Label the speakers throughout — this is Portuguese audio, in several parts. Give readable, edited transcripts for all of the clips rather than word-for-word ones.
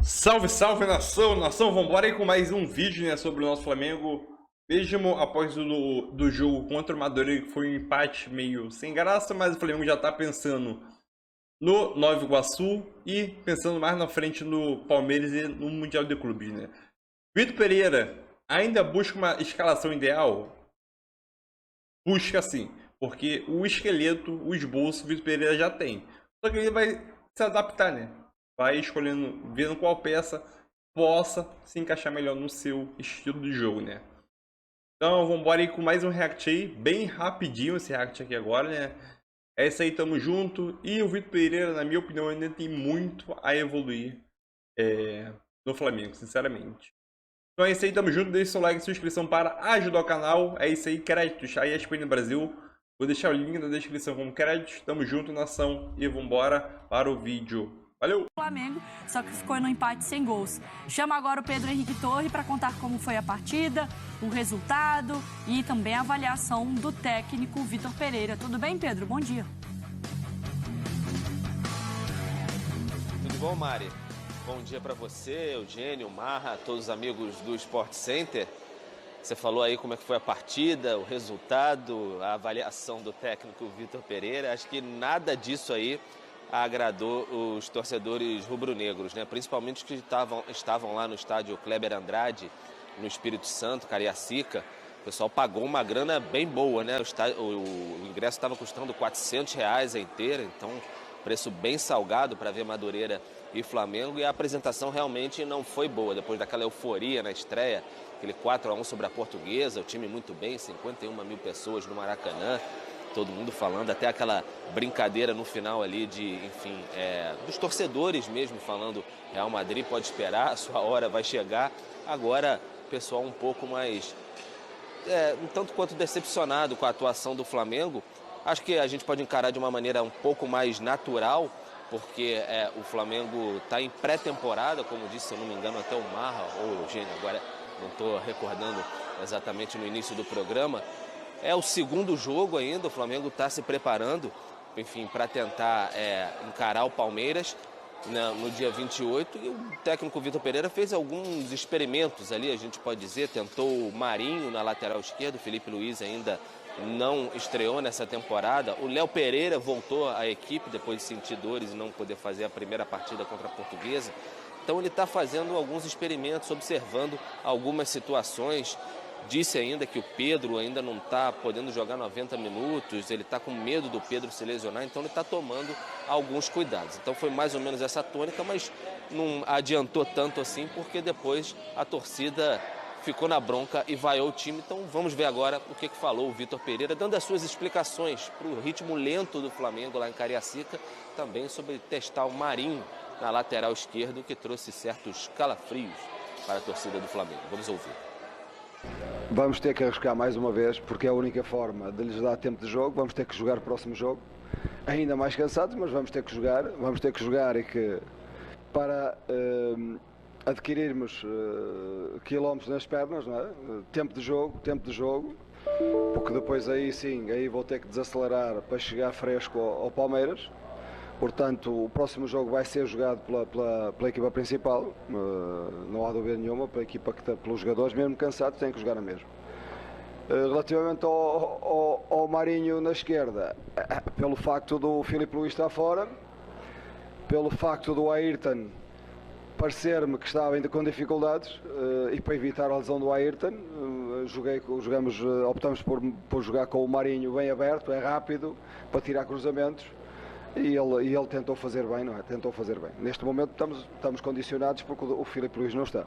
Speaker 1: Salve, salve nação, vambora aí com mais um vídeo, né, sobre o nosso Flamengo. Mesmo após do jogo contra o Madureira, que foi um empate meio sem graça, mas o Flamengo já tá pensando no Nova Iguaçu e pensando mais na frente no Palmeiras e no Mundial de Clubes, né. Vitor Pereira ainda busca uma escalação ideal? Busca sim, porque o esqueleto, o esboço, o Vitor Pereira já tem. Só que ele vai se adaptar, né? Vai escolhendo, vendo qual peça possa se encaixar melhor no seu estilo de jogo, né? Então vamos embora aí com mais um react aí, bem rapidinho esse react aqui agora, né? É isso aí, tamo junto. E o Vitor Pereira, na minha opinião, ainda tem muito a evoluir no Flamengo, sinceramente. Então é isso aí, tamo junto, deixe seu like e sua inscrição para ajudar o canal. É isso aí, créditos, aí ESPN no Brasil. Vou deixar o link na descrição como créditos. Tamo junto, nação, e vambora para o vídeo. Valeu!
Speaker 2: Flamengo, só que ficou no empate sem gols. Chama agora o Pedro Henrique Torre para contar como foi a partida, o resultado e também a avaliação do técnico Vitor Pereira. Tudo bem, Pedro? Bom dia.
Speaker 3: Tudo bom, Mari? Bom dia para você, Eugênio, Marra, todos os amigos do Sport Center. Você falou aí como é que foi a partida, o resultado, a avaliação do técnico Vitor Pereira. Acho que nada disso aí agradou os torcedores rubro-negros, né? Principalmente os que estavam lá no estádio Kleber Andrade, no Espírito Santo, Cariacica. O pessoal pagou uma grana bem boa, né? O ingresso estava custando R$400 a inteira, então preço bem salgado para ver Madureira e Flamengo, e a apresentação realmente não foi boa, depois daquela euforia na estreia, aquele 4-1 sobre a Portuguesa, o time muito bem, 51 mil pessoas no Maracanã, todo mundo falando, até aquela brincadeira no final ali de, enfim, dos torcedores mesmo falando, Real Madrid pode esperar, a sua hora vai chegar. Agora, o pessoal um pouco mais, um tanto quanto decepcionado com a atuação do Flamengo. Acho que a gente pode encarar de uma maneira um pouco mais natural, porque o Flamengo está em pré-temporada, como disse, se eu não me engano, até o Marra ou o Eugênio, agora não estou recordando exatamente no início do programa. É o segundo jogo ainda, o Flamengo está se preparando, enfim, para tentar encarar o Palmeiras no dia 28. E o técnico Vitor Pereira fez alguns experimentos ali, a gente pode dizer, tentou o Marinho na lateral esquerda, o Felipe Luiz ainda não estreou nessa temporada. O Léo Pereira voltou à equipe depois de sentir dores e não poder fazer a primeira partida contra a Portuguesa. Então ele está fazendo alguns experimentos, observando algumas situações. Disse ainda que o Pedro ainda não está podendo jogar 90 minutos, ele está com medo do Pedro se lesionar, então ele está tomando alguns cuidados. Então foi mais ou menos essa tônica, mas não adiantou tanto assim, porque depois a torcida ficou na bronca e vaiou o time. Então vamos ver agora o que falou o Vitor Pereira, dando as suas explicações para o ritmo lento do Flamengo lá em Cariacica, também sobre testar o Marinho na lateral esquerda, que trouxe certos calafrios para a torcida do Flamengo. Vamos ouvir.
Speaker 4: Vamos ter que arriscar mais uma vez, porque é a única forma de lhes dar tempo de jogo. Vamos ter que jogar o próximo jogo, ainda mais cansados, mas vamos ter que jogar e que para adquirirmos quilómetros nas pernas, não é? Tempo de jogo, porque depois aí sim, aí vou ter que desacelerar para chegar fresco ao Palmeiras. Portanto, o próximo jogo vai ser jogado pela equipa principal, não há dúvida nenhuma, pelos jogadores, mesmo cansados, têm que jogar a mesma. Relativamente ao Marinho na esquerda, pelo facto do Filipe Luiz estar fora, pelo facto do Ayrton parecer-me que estava ainda com dificuldades, e para evitar a lesão do Ayrton, optamos por jogar com o Marinho bem aberto, é rápido, para tirar cruzamentos. E ele tentou fazer bem, não é? Tentou fazer bem. Neste momento estamos condicionados porque o Filipe Luiz não está.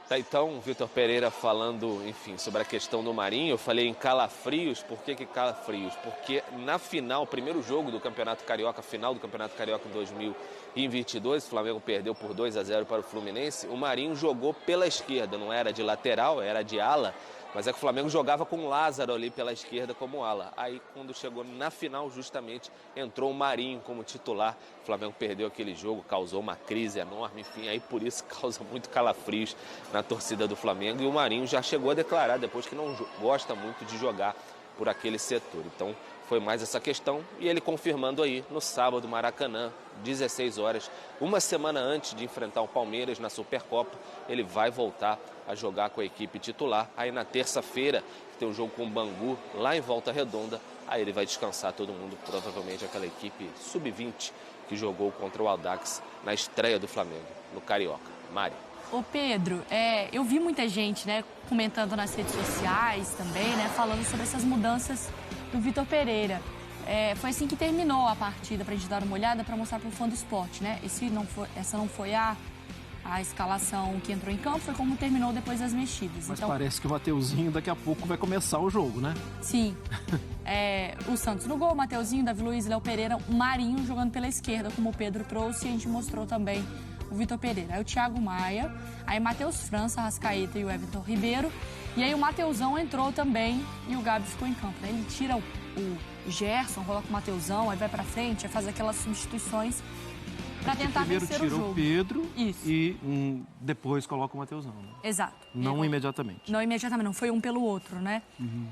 Speaker 3: Tá, então, Vitor Pereira falando, enfim, sobre a questão do Marinho. Eu falei em calafrios. Por que calafrios? Porque na final, primeiro jogo do Campeonato Carioca, final do Campeonato Carioca 2022, o Flamengo perdeu por 2-0 para o Fluminense. O Marinho jogou pela esquerda, não era de lateral, era de ala. Mas é que o Flamengo jogava com o Lázaro ali pela esquerda como ala. Aí, quando chegou na final, justamente, entrou o Marinho como titular. O Flamengo perdeu aquele jogo, causou uma crise enorme, enfim, aí por isso causa muito calafrios na torcida do Flamengo. E o Marinho já chegou a declarar depois que não gosta muito de jogar por aquele setor. Então, foi mais essa questão e ele confirmando aí no sábado, Maracanã, 16 horas, uma semana antes de enfrentar o Palmeiras na Supercopa, ele vai voltar a jogar com a equipe titular. Aí na terça-feira, que tem um jogo com o Bangu, lá em Volta Redonda, aí ele vai descansar todo mundo, provavelmente aquela equipe sub-20 que jogou contra o Audax na estreia do Flamengo, no Carioca. Mari.
Speaker 2: Ô Pedro, eu vi muita gente, né, comentando nas redes sociais também, né, falando sobre essas mudanças do Vitor Pereira. Foi assim que terminou a partida, pra gente dar uma olhada, para mostrar pro fã do esporte, né? Essa não foi a escalação que entrou em campo, foi como terminou depois das mexidas.
Speaker 5: Mas
Speaker 2: então,
Speaker 5: parece que o Mateuzinho daqui a pouco vai começar o jogo, né?
Speaker 2: Sim. O Santos no gol, o Mateuzinho, Davi Luiz, Léo Pereira, o Marinho jogando pela esquerda, como o Pedro trouxe, e a gente mostrou também o Vitor Pereira. Aí o Thiago Maia, aí Matheus França, Arrascaeta e o Everton Ribeiro. E aí o Mateuzão entrou também e o Gabi ficou em campo, né? Ele tira o Gerson, coloca o Mateuzão, aí vai pra frente, aí faz aquelas substituições pra tentar vencer o jogo.
Speaker 5: Primeiro tira o Pedro.
Speaker 2: Isso.
Speaker 5: E depois coloca o Mateuzão. Né?
Speaker 2: Exato.
Speaker 5: Não imediatamente.
Speaker 2: Não imediatamente, não. Foi um pelo outro, né?
Speaker 5: Uhum.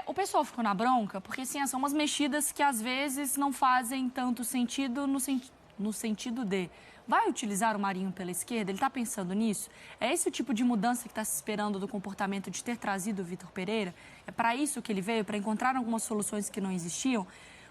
Speaker 2: O pessoal ficou na bronca porque, assim, são umas mexidas que às vezes não fazem tanto sentido no sentido de... Vai utilizar o Marinho pela esquerda? Ele está pensando nisso? É esse o tipo de mudança que está se esperando do comportamento de ter trazido o Vitor Pereira? É para isso que ele veio? Para encontrar algumas soluções que não existiam?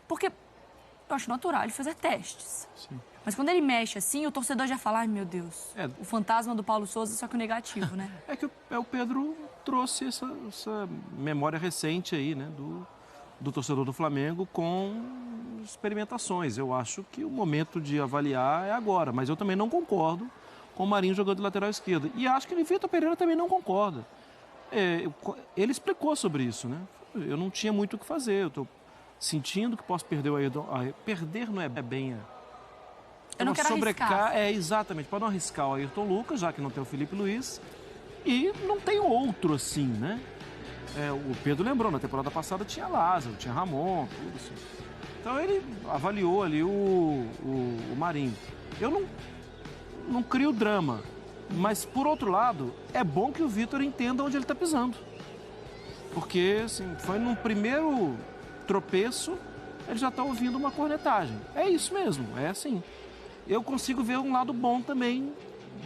Speaker 2: Porque eu acho natural ele fazer testes.
Speaker 5: Sim.
Speaker 2: Mas quando ele mexe assim, o torcedor já fala, ai meu Deus, o fantasma do Paulo Souza, só que o negativo, né?
Speaker 5: É que o Pedro trouxe essa memória recente aí, né, do torcedor do Flamengo com experimentações. Eu acho que o momento de avaliar é agora, mas eu também não concordo com o Marinho jogando de lateral esquerda. E acho que o Vitor Pereira também não concorda. Ele explicou sobre isso, né? Eu não tinha muito o que fazer, eu estou sentindo que posso perder o Ayrton. Perder não é bem...
Speaker 2: Eu não quero arriscar.
Speaker 5: Exatamente, para não arriscar o Ayrton Lucas, já que não tem o Felipe Luiz, e não tem outro assim, né? O Pedro lembrou, na temporada passada tinha Lázaro, tinha Ramon, tudo isso. Então ele avaliou ali o Marinho. Eu não crio drama, mas por outro lado, é bom que o Vitor entenda onde ele está pisando. Porque, assim, foi num primeiro tropeço, ele já está ouvindo uma cornetagem. É isso mesmo, é assim. Eu consigo ver um lado bom também,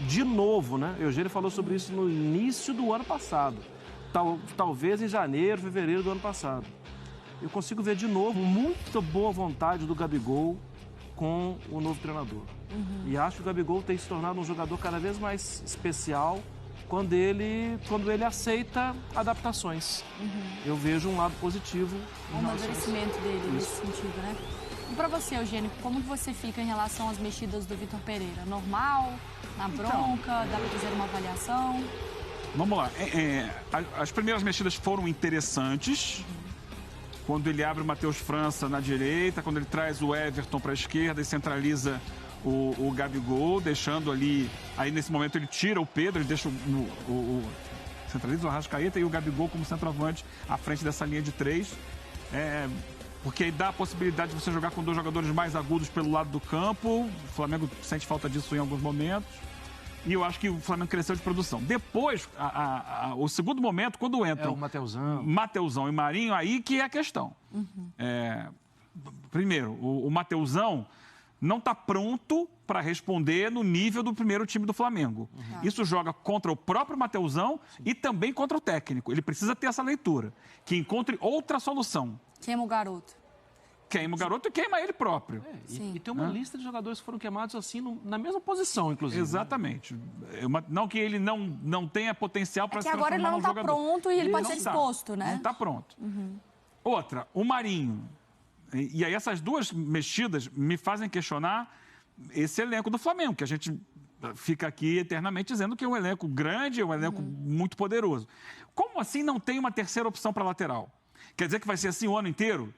Speaker 5: de novo, né? Eugênio falou sobre isso no início do ano passado. Talvez em janeiro, fevereiro do ano passado. Eu consigo ver de novo muita boa vontade do Gabigol com o novo treinador. Uhum. E acho que o Gabigol tem se tornado um jogador cada vez mais especial quando ele aceita adaptações. Uhum. Eu vejo um lado positivo.
Speaker 2: O amadurecimento dele nesse sentido, né? E para você, Eugênio, como você fica em relação às mexidas do Vitor Pereira? Normal? Na bronca? Dá para fazer uma avaliação?
Speaker 6: Vamos lá. As primeiras mexidas foram interessantes. Quando ele abre o Matheus França na direita, quando ele traz o Everton para a esquerda e centraliza o Gabigol, deixando ali... Aí, nesse momento, ele tira o Pedro, ele deixa centraliza o Arrascaeta e o Gabigol como centroavante à frente dessa linha de 3. Porque aí dá a possibilidade de você jogar com 2 jogadores mais agudos pelo lado do campo. O Flamengo sente falta disso em alguns momentos. E eu acho que o Flamengo cresceu de produção. Depois, o segundo momento, quando entram
Speaker 5: o
Speaker 6: Mateuzão e Marinho, aí que é a questão. Uhum. Primeiro, o Mateuzão não está pronto para responder no nível do primeiro time do Flamengo. Uhum. Isso joga contra o próprio Mateuzão e também contra o técnico. Ele precisa ter essa leitura, que encontre outra solução.
Speaker 2: Queima o garoto.
Speaker 6: Queima o garoto e queima ele próprio.
Speaker 5: E tem uma lista de jogadores que foram queimados assim, na mesma posição, inclusive.
Speaker 6: Exatamente. Não que ele não tenha potencial para se transformar
Speaker 2: num jogador. Agora ele não está pronto e ele pode ser exposto, né?
Speaker 6: Não está pronto. Uhum. Outra, o Marinho. E aí essas duas mexidas me fazem questionar esse elenco do Flamengo, que a gente fica aqui eternamente dizendo que é um elenco grande, é um elenco muito poderoso. Como assim não tem uma terceira opção para lateral? Quer dizer que vai ser assim o ano inteiro?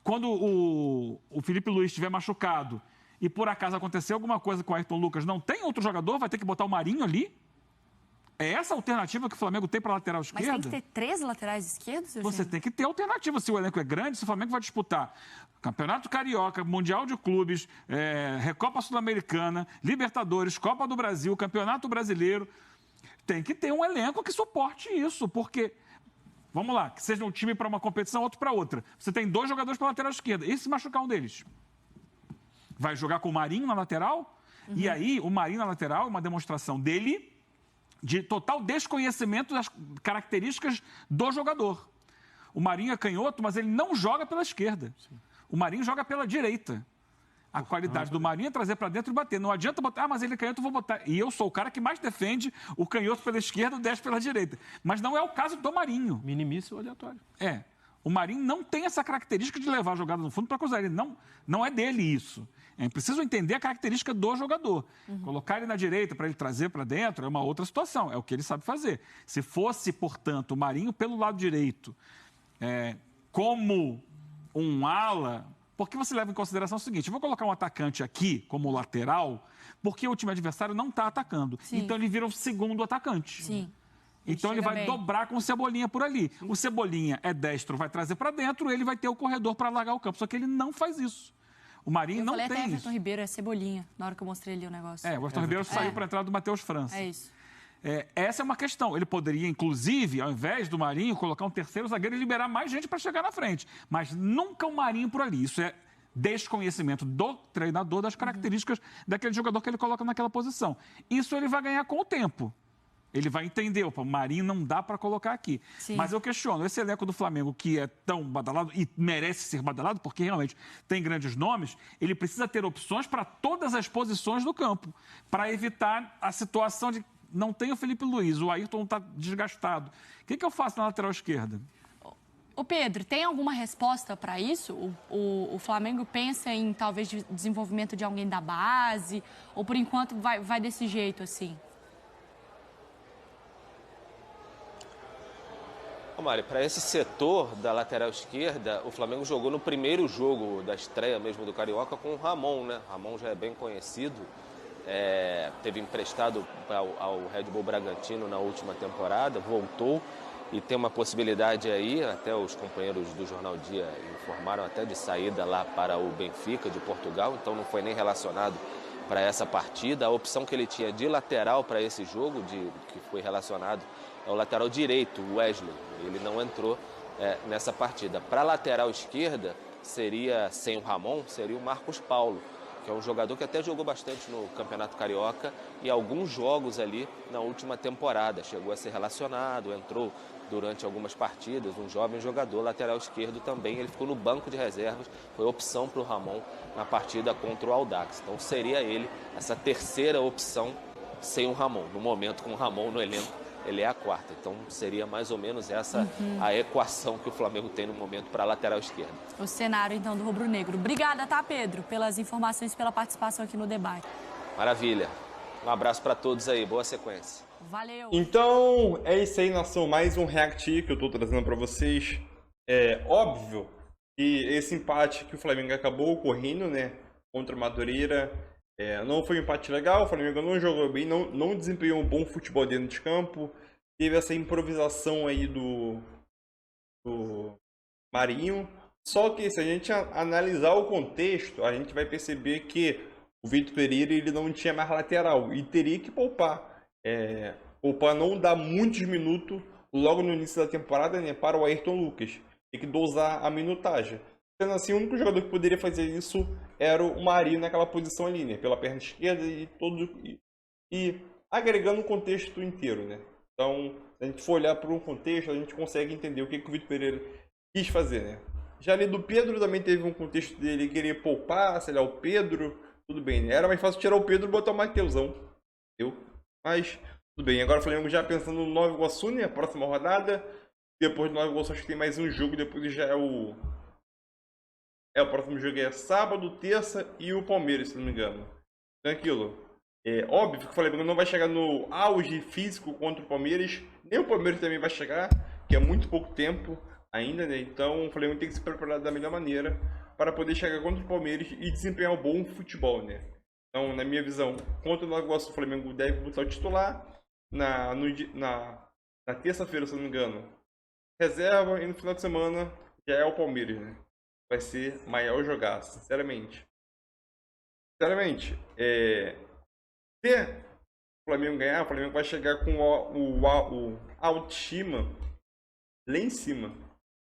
Speaker 6: Quando o Felipe Luiz estiver machucado e por acaso acontecer alguma coisa com o Ayrton Lucas, não tem outro jogador, vai ter que botar o Marinho ali? É essa a alternativa que o Flamengo tem para a lateral esquerda?
Speaker 2: Mas tem que ter 3 laterais esquerdos, Eugênio?
Speaker 6: Você tem que ter alternativa. Se o elenco é grande, se o Flamengo vai disputar Campeonato Carioca, Mundial de Clubes, Recopa Sul-Americana, Libertadores, Copa do Brasil, Campeonato Brasileiro, tem que ter um elenco que suporte isso, porque... Vamos lá, que seja um time para uma competição, outro para outra. Você tem 2 jogadores para lateral esquerda. E se machucar um deles? Vai jogar com o Marinho na lateral? E aí, o Marinho na lateral é uma demonstração dele de total desconhecimento das características do jogador. O Marinho é canhoto, mas ele não joga pela esquerda. O Marinho joga pela direita. A qualidade do Marinho é trazer para dentro e bater. Não adianta botar, mas ele é canhoto, eu vou botar. E eu sou o cara que mais defende o canhoto pela esquerda e o destro pela direita. Mas não é o caso do Marinho.
Speaker 5: Minimice o aleatório.
Speaker 6: O Marinho não tem essa característica de levar a jogada no fundo para cruzar. Ele não é dele isso. É preciso entender a característica do jogador. Colocar ele na direita para ele trazer para dentro é uma outra situação. É o que ele sabe fazer. Se fosse, portanto, o Marinho pelo lado direito, como um ala, porque você leva em consideração o seguinte: eu vou colocar um atacante aqui como lateral, porque o time adversário não está atacando.
Speaker 2: Sim.
Speaker 6: Então ele vira o segundo atacante.
Speaker 2: Sim.
Speaker 6: Então ele vai dobrar com o Cebolinha por ali. O Cebolinha é destro, vai trazer para dentro, ele vai ter o corredor para largar o campo. Só que ele não faz isso. O Marinho não tem isso. Eu falei até
Speaker 2: Everton Ribeiro, é Cebolinha, na hora que eu mostrei ali o negócio.
Speaker 6: O Everton Ribeiro saiu para a entrada do Matheus França.
Speaker 2: É isso.
Speaker 6: Essa é uma questão. Ele poderia, inclusive, ao invés do Marinho, colocar um terceiro zagueiro e liberar mais gente para chegar na frente. Mas nunca o Marinho por ali. Isso é desconhecimento do treinador das características daquele jogador que ele coloca naquela posição. Isso ele vai ganhar com o tempo. Ele vai entender, o Marinho não dá para colocar aqui.
Speaker 2: Sim.
Speaker 6: Mas eu questiono, esse elenco do Flamengo, que é tão badalado e merece ser badalado, porque realmente tem grandes nomes, ele precisa ter opções para todas as posições do campo, para evitar a situação de não tem o Felipe Luiz, o Ayrton está desgastado. O que eu faço na lateral esquerda?
Speaker 2: Ô Pedro, tem alguma resposta para isso? O Flamengo pensa em talvez desenvolvimento de alguém da base? Ou por enquanto vai desse jeito assim?
Speaker 3: Mari, para esse setor da lateral esquerda, o Flamengo jogou no primeiro jogo da estreia mesmo do Carioca com o Ramon, né? O Ramon já é bem conhecido, teve emprestado ao Red Bull Bragantino na última temporada, voltou e tem uma possibilidade aí, até os companheiros do Jornal Dia informaram até de saída lá para o Benfica de Portugal, então não foi nem relacionado para essa partida. A opção que ele tinha de lateral para esse jogo, que foi relacionado, é o lateral direito, o Wesley. Ele não entrou nessa partida. Para a lateral esquerda, seria, sem o Ramon, seria o Marcos Paulo, que é um jogador que até jogou bastante no Campeonato Carioca e alguns jogos ali na última temporada. Chegou a ser relacionado, entrou durante algumas partidas, um jovem jogador, lateral esquerdo também. Ele ficou no banco de reservas, foi opção para o Ramon na partida contra o Audax. Então seria ele essa terceira opção sem o Ramon. No momento, com o Ramon no elenco, ele é a quarta. Então seria mais ou menos essa a equação que o Flamengo tem no momento para a lateral esquerda.
Speaker 2: O cenário, então, do rubro-negro. Obrigada, tá, Pedro, pelas informações e pela participação aqui no debate.
Speaker 3: Maravilha. Um abraço para todos aí. Boa sequência.
Speaker 2: Valeu.
Speaker 1: Então, é isso aí, nação. Mais um react que eu tô trazendo para vocês. É óbvio que esse empate que o Flamengo acabou ocorrendo, né, contra o Madureira, não foi um empate legal. O Flamengo não jogou bem, não desempenhou um bom futebol dentro de campo. Teve essa improvisação aí do Marinho. Só que se a gente analisar o contexto, a gente vai perceber que o Vitor Pereira ele não tinha mais lateral e teria que poupar. Poupar não dá muitos minutos logo no início da temporada, né, para o Ayrton Lucas. Tem que dosar a minutagem. Sendo assim, o único jogador que poderia fazer isso era o Marinho naquela posição ali, né, pela perna esquerda e agregando o contexto inteiro, né. Então, se a gente for olhar para um contexto, a gente consegue entender o que o Vitor Pereira quis fazer, né. Já ali do Pedro também teve um contexto dele querer poupar, sei lá, o Pedro, tudo bem, né. Era mais fácil tirar o Pedro e botar o Mateusão, entendeu? Mas, tudo bem. Agora o Flamengo já pensando no Nova Iguaçu, né, a próxima rodada. Depois do Nova Iguaçu acho que tem mais um jogo, depois já o próximo jogo é sábado, terça e o Palmeiras, se não me engano. Então é aquilo. É óbvio que o Flamengo não vai chegar no auge físico contra o Palmeiras. Nem o Palmeiras também vai chegar, que é muito pouco tempo ainda, né? Então o Flamengo tem que se preparar da melhor maneira para poder chegar contra o Palmeiras e desempenhar um bom futebol, né? Então, na minha visão, contra o Nova Iguaçu, o Flamengo deve botar o titular. Na terça-feira, se não me engano, reserva, e no final de semana já é o Palmeiras, né? Vai ser maior jogar, sinceramente. Se o Flamengo ganhar, o Flamengo vai chegar com a autoestima lá em cima.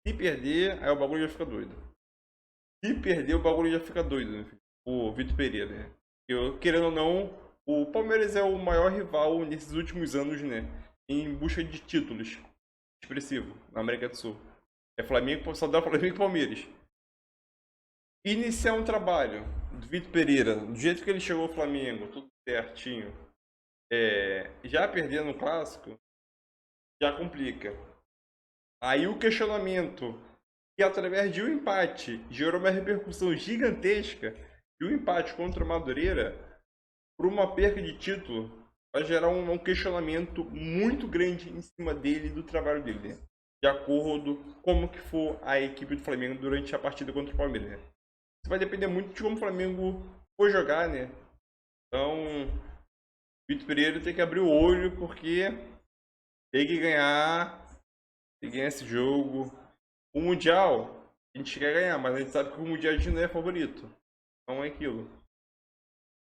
Speaker 1: Se perder, aí o bagulho já fica doido. Se perder, o bagulho já fica doido, né? O Vitor Pereira, né? Eu, querendo ou não, o Palmeiras é o maior rival nesses últimos anos, né? Em busca de títulos expressivo na América do Sul. É Flamengo, só dá Flamengo e Palmeiras. Iniciar um trabalho do Vitor Pereira, do jeito que ele chegou ao Flamengo, tudo certinho, já perdendo o clássico, já complica. Aí o questionamento, que através de um empate gerou uma repercussão gigantesca, e o empate contra o Madureira, por uma perca de título, vai gerar um questionamento muito grande em cima dele e do trabalho dele, né? De acordo com como que for a equipe do Flamengo durante a partida contra o Palmeiras, né? Isso vai depender muito de como o Flamengo for jogar, né? Então, Vitor Pereira tem que abrir o olho, porque tem que ganhar esse jogo. O Mundial, a gente quer ganhar, mas a gente sabe que o Mundial a gente não é favorito. Então é aquilo.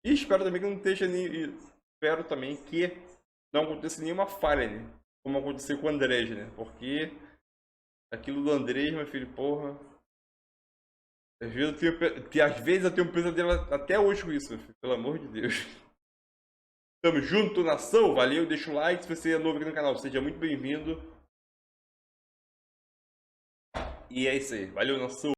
Speaker 1: E espero também que não esteja espero também que não aconteça nenhuma falha, né? Como aconteceu com o Andrés, né? Porque aquilo do Andrés, meu filho, porra. Às vezes eu tenho um pesadelo até hoje com isso, meu filho, pelo amor de Deus. Tamo junto, nação. Valeu, deixa o like. Se você é novo aqui no canal, seja muito bem-vindo. E é isso aí. Valeu, nação.